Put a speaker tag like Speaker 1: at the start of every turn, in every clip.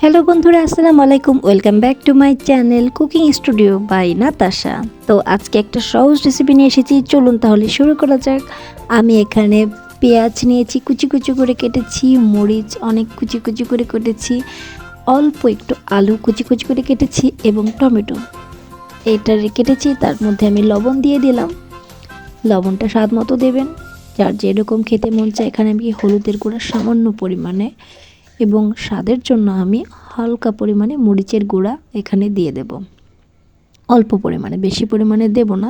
Speaker 1: Hello বন্ধুরা, আসসালামু আলাইকুম। Welcome back to my channel cooking studio by Natasha. তো আজকে একটা সহজ রেসিপি নিয়ে এসেছি, চলুন তাহলে শুরু করা যাক। আমি এখানে পেঁয়াজ নিয়েছি, কুচি কুচি করে কেটেছি, মরিচ অনেক কুচি কুচি করে কেটেছি, অল্প একটু আলু কুচি কুচি করে কেটেছি এবং টমেটো এটা কেটেছি। তার মধ্যে আমি লবণ দিয়ে দিলাম, লবণটা স্বাদ মতো দেবেন, যার যেরকম খেতে মন চায়। এখানে আমি হলুদের গুঁড়া সামান্য পরিমাণে এবং স্বাদের জন্য আমি হালকা পরিমাণে মরিচের গুঁড়া এখানে দিয়ে দেব, অল্প পরিমাণে, বেশি পরিমাণে দেব না,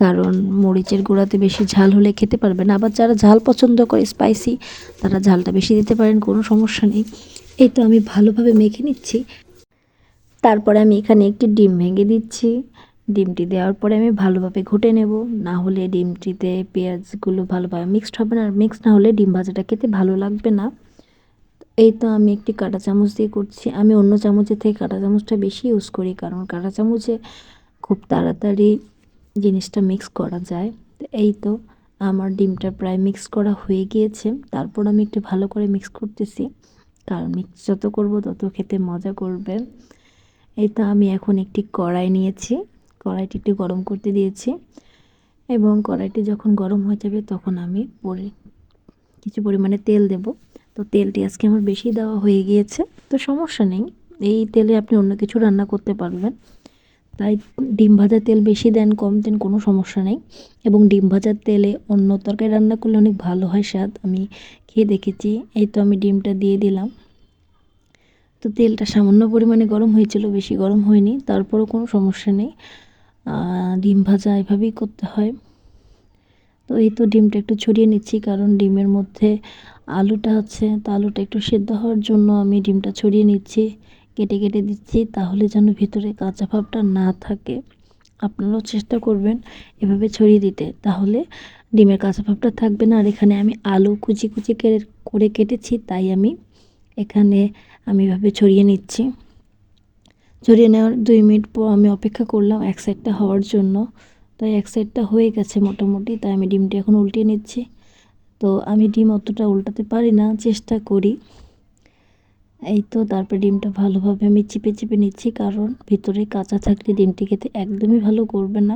Speaker 1: কারণ মরিচের গুঁড়াতে বেশি ঝাল হলে খেতে পারবে না। আবার যারা ঝাল পছন্দ করে স্পাইসি, তারা ঝালটা বেশি দিতে পারেন, কোনো সমস্যা নেই। এই তো আমি ভালোভাবে মেখে নিচ্ছি। তারপরে আমি এখানে একটি ডিম ভেঙে দিচ্ছি। ডিমটি দেওয়ার পরে আমি ভালোভাবে ঘুটে নেব, না হলে ডিমটিতে পেঁয়াজগুলো ভালোভাবে মিক্সড হবে না, আর মিক্স না হলে ডিম ভাজাটা খেতে ভালো লাগবে না। এই তো আমি একটি কাঁটা চামচ দিয়ে করছি। আমি অন্য চামচের থেকে কাঁটা চামচটা বেশি ইউজ করি, কারণ কাঁটা চামচে খুব তাড়াতাড়ি জিনিসটা মিক্স করা যায়। তো এই তো আমার ডিমটা প্রায় মিক্স করা হয়ে গিয়েছে। তারপর আমি একটু ভালো করে মিক্স করতেছি, কারণ মিক্স যত করব তত খেতে মজা করবে। এই তো আমি এখন একটি কড়াই নিয়েছি, কড়াইটি একটু গরম করতে দিয়েছি, এবং কড়াইটি যখন গরম হয়ে যাবে তখন আমি কিছু পরিমাণে তেল দেব। তো তেলটি আজকে আমার বেশি দেওয়া হয়ে গিয়েছে, তো সমস্যা নেই, এই তেলে আপনি অন্য কিছু রান্না করতে পারবেন। তাই ডিম ভাজার তেল বেশি দেন কম দেন কোনো সমস্যা নেই, এবং ডিম ভাজার তেলে অন্য তরকারি রান্না করলে অনেক ভালো হয় স্বাদ, আমি খেয়ে দেখেছি। এই তো আমি ডিমটা দিয়ে দিলাম। তো তেলটা সামান্য পরিমাণে গরম হয়েছিল, বেশি গরম হয়নি, তারপরও কোনো সমস্যা নেই। ডিম ভাজা এভাবেই করতে হয়। তো এই তো ডিমটা একটু ছড়িয়ে নিচ্ছি, কারণ ডিমের মধ্যে আলুটা আছে, তো আলুটা একটু সেদ্ধ হওয়ার জন্য আমি ডিমটা ছড়িয়ে নিচ্ছি, কেটে কেটে দিচ্ছি, তাহলে যেন ভিতরে কাঁচা ভাবটা না থাকে। আপনারাও চেষ্টা করবেন এভাবে ছড়িয়ে দিতে, তাহলে ডিমের কাঁচা ভাবটা থাকবে না। আর এখানে আমি আলু কুচি কুচি করে কেটেছি, তাই আমি এখানে এভাবে ছড়িয়ে নিচ্ছি। ছড়িয়ে নেওয়ার 2 মিনিট পর আমি অপেক্ষা করলাম এক সাইডটা হওয়ার জন্য। তাই এক সাইডটা হয়ে গেছে মোটামুটি, তাই আমি ডিমটি এখন উল্টিয়ে নিচ্ছি। তো আমি ডিম অতটা উল্টাতে পারি না, চেষ্টা করি। এই তো তারপর ডিমটা ভালোভাবে আমি চিপে চিপে নিচ্ছি, কারণ ভিতরে কাঁচা থাকলে ডিমটি খেতে একদমই ভালো করবে না।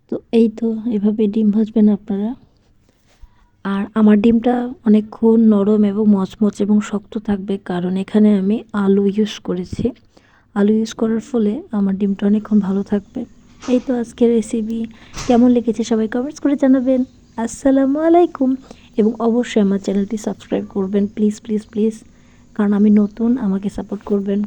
Speaker 1: তো এই তো এভাবে ডিম ভাজবেন আপনারা। আর আমার ডিমটা অনেকক্ষণ নরম এবং মচমচ এবং শক্ত থাকবে, কারণ এখানে আমি আলু ইউজ করেছি। আলু ইউজ করার ফলে আমার ডিমটা অনেকক্ষণ ভালো থাকবে। এই তো আজকের রেসিপি কেমন লেগেছে সবাই কমেন্টস করে জানাবেন। আসসালামু আলাইকুম, এবং অবশ্যই আমার চ্যানেলটি সাবস্ক্রাইব করবেন, প্লিজ প্লিজ প্লিজ, কারণ আমি নতুন, আমাকে সাপোর্ট করবেন।